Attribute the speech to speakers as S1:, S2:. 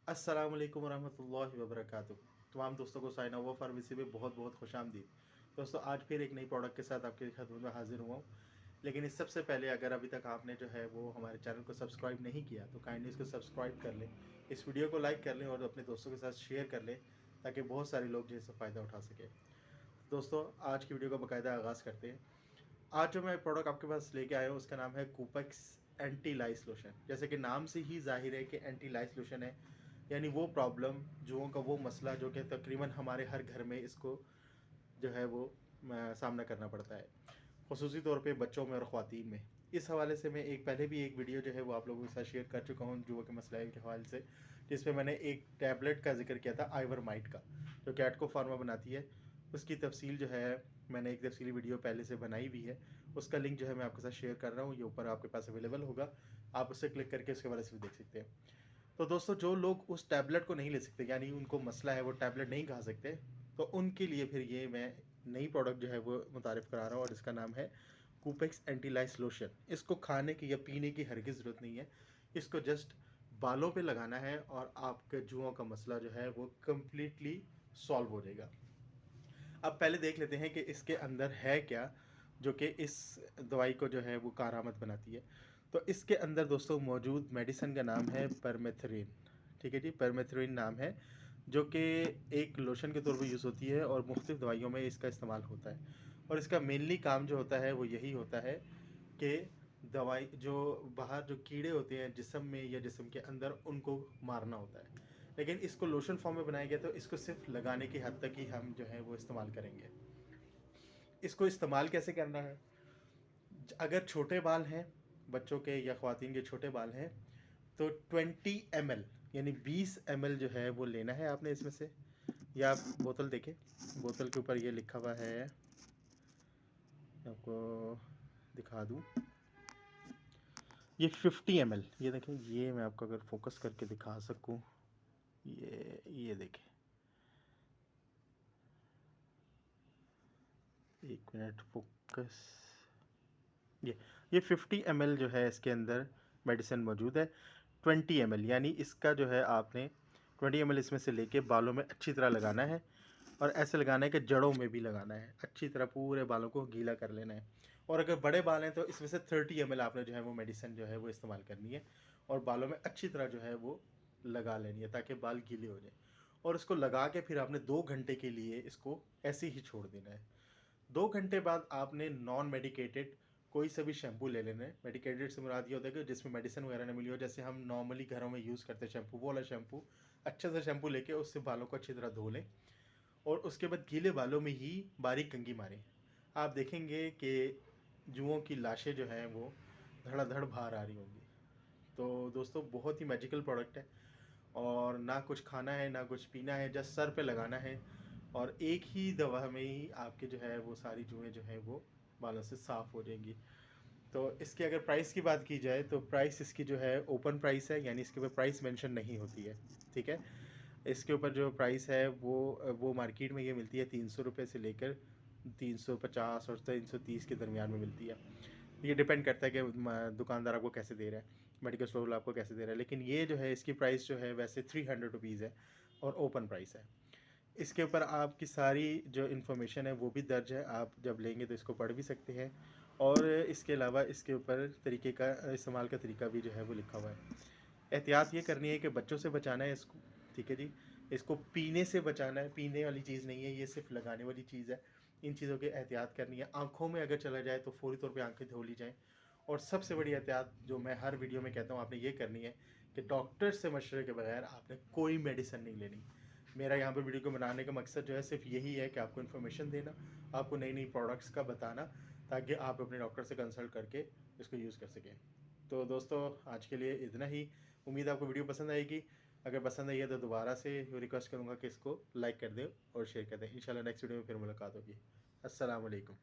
S1: अस्सलाम वालेकुम वरहमतुल्लाहि वबरकातुहू। तमाम दोस्तों को साइन ओवर फार्मेसी में बहुत बहुत खुशामदीद। दोस्तों आज फिर एक नई प्रोडक्ट के साथ आपके खिदमत में हाजिर हुआ हूँ। लेकिन इस सबसे पहले अगर अभी तक आपने जो है वो हमारे चैनल को सब्सक्राइब नहीं किया तो काइंडली इसको सब्सक्राइब कर लें, इस वीडियो को लाइक कर लें और अपने दोस्तों के साथ शेयर कर लें ताकि बहुत सारे लोग जो इससे फ़ायदा उठा सकें। दोस्तों आज की वीडियो का बाकायदा आगाज़ करते हैं। आज जो मैं प्रोडक्ट आपके पास लेके आया हूँ उसका नाम है कूपेक्स एंटी लाइस लोशन। जैसे कि नाम से ही जाहिर है कि एंटी लाइस लोशन है, यानी वो प्रॉब्लम जुओं का वो मसला जो कि तकरीबन हमारे हर घर में इसको जो है वो सामना करना पड़ता है, ख़ुसूसी तौर पे बच्चों में और ख़वातीन में। इस हवाले से मैं पहले भी एक वीडियो जो है वो आप लोगों के साथ शेयर कर चुका हूँ जुओं के मसलाइल के हवाले से, जिसमें मैंने एक टैबलेट का जिक्र किया था आइवरमाइट का, जो कैटको फार्मा बनाती है। उसकी तफसील जो है मैंने एक तफसीली वीडियो पहले से बनाई भी है, उसका लिंक जो है मैं आपके साथ शेयर कर रहा हूँ, ये ऊपर आपके पास अवेलेबल होगा, आप उससे क्लिक करके उसके बारे में भी देख सकते हैं। तो दोस्तों जो लोग उस टैबलेट को नहीं ले सकते, यानी उनको मसला है वो टैबलेट नहीं खा सकते, तो उनके लिए फिर ये मैं नई प्रोडक्ट जो है वो मुतारिफ़ करा रहा हूँ और इसका नाम है कूपेक्स एंटी लाइस लोशन। इसको खाने की या पीने की हरगिज़ ज़रूरत नहीं है, इसको जस्ट बालों पे लगाना है और आपके जुओं का मसला जो है वो कम्प्लीटली सॉल्व हो जाएगा। अब पहले देख लेते हैं कि इसके अंदर है क्या जो कि इस दवाई को जो है वो कारआमद बनाती है। तो इसके अंदर दोस्तों मौजूद मेडिसिन का नाम है परमेथ्रिन। ठीक है जी, परमेथ्रिन नाम है, जो कि एक लोशन के तौर पर यूज़ होती है और मुख्तलिफ़ दवाइयों में इसका इस्तेमाल होता है। और इसका मेनली काम जो होता है वो यही होता है कि दवाई जो बाहर जो कीड़े होते हैं जिस्म में या जिस्म के अंदर, उनको मारना होता है। लेकिन इसको लोशन फॉर्म में बनाया गया तो इसको सिर्फ लगाने की हद तक ही हम जो है वो इस्तेमाल करेंगे। इसको इस्तेमाल कैसे करना है? अगर छोटे बाल हैं बच्चों के या ख़वातीन के, छोटे बाल हैं तो 20 ml यानी 20 ml जो है वो लेना है आपने इसमें से। या आप बोतल देखें, बोतल के ऊपर ये लिखा हुआ है, आपको दिखा दूँ, ये 50 ml, ये देखें, ये मैं आपको अगर फोकस करके दिखा सकूँ, ये देखें, एक मिनट फोकस, ये 50 ml जो है इसके अंदर मेडिसिन मौजूद है। 20 ml यानी इसका जो है आपने 20 ml इसमें से लेके बालों में अच्छी तरह लगाना है, और ऐसे लगाना है कि जड़ों में भी लगाना है, अच्छी तरह पूरे बालों को गीला कर लेना है। और अगर बड़े बाल हैं तो इसमें से 30 ml आपने जो है वो मेडिसिन जो है वो इस्तेमाल करनी है और बालों में अच्छी तरह जो है वो लगा लेनी है ताकि बाल गीले हो जाए। और इसको लगा के फिर आपने 2 घंटे के लिए इसको ऐसे ही छोड़ देना है। 2 घंटे बाद आपने नॉन मेडिकेटेड कोई सा भी शैम्पू ले लेना है। मेडिकेटेड से मुराद ये होता है कि जिसमें मेडिसिन वगैरह ना मिली हो, जैसे हम नॉर्मली घरों में यूज़ करते हैं शैम्पू, वो वाला शैम्पू, अच्छे से शैम्पू लेके उससे बालों को अच्छी तरह धो लें और उसके बाद गीले बालों में ही बारीक कंघी मारें। आप देखेंगे कि जुओं की लाशें जो हैं वो धड़ाधड़ बाहर आ रही होंगी। तो दोस्तों बहुत ही मैजिकल प्रोडक्ट है, और ना कुछ खाना है ना कुछ पीना है, जस्ट सर पे लगाना है और एक ही दवा में ही आपके जो है वो सारी जुएँ जो हैं वो बालों से साफ़ हो जाएंगी। तो इसकी अगर प्राइस की बात की जाए तो प्राइस इसकी जो है ओपन प्राइस है, यानी इसके ऊपर प्राइस मेंशन नहीं होती है। ठीक है, इसके ऊपर जो प्राइस है वो मार्केट में ये मिलती है 300 रुपये से लेकर 350 और 330 के दरमियान में मिलती है। ये डिपेंड करता है कि दुकानदार आपको कैसे दे रहा है, मेडिकल स्टोर आपको कैसे दे रहा है। लेकिन ये जो है इसकी प्राइस जो है वैसे 300 रुपीज़ है और ओपन प्राइस है। इसके ऊपर आपकी सारी जो इन्फॉर्मेशन है वो भी दर्ज है, आप जब लेंगे तो इसको पढ़ भी सकते हैं। और इसके अलावा इसके ऊपर तरीके का इस्तेमाल का तरीका भी जो है वो लिखा हुआ है। एहतियात ये करनी है कि बच्चों से बचाना है इसको। ठीक है जी, इसको पीने से बचाना है, पीने वाली चीज़ नहीं है, ये सिर्फ लगाने वाली चीज़ है। इन चीज़ों की एहतियात करनी है। आँखों में अगर चला जाए तो फौरी तौर पे आँखें धो ली जाएँ। और सबसे बड़ी एहतियात जो मैं हर वीडियो में कहता हूँ आपने ये करनी है कि डॉक्टर से मशवरे के बगैर आपने कोई मेडिसिन नहीं लेनी। मेरा यहाँ पर वीडियो को बनाने का मकसद जो है सिर्फ यही है कि आपको इन्फॉर्मेशन देना, आपको नई नई प्रोडक्ट्स का बताना, ताकि आप अपने डॉक्टर से कंसल्ट करके इसको यूज़ कर सकें। तो दोस्तों आज के लिए इतना ही। उम्मीद आपको वीडियो पसंद आएगी। अगर पसंद आई है तो दोबारा से रिक्वेस्ट करूँगा कि इसको लाइक कर दें और शेयर कर दें। इंशाल्लाह नेक्स्ट वीडियो में फिर मुलाकात होगी। अस्सलाम वालेकुम।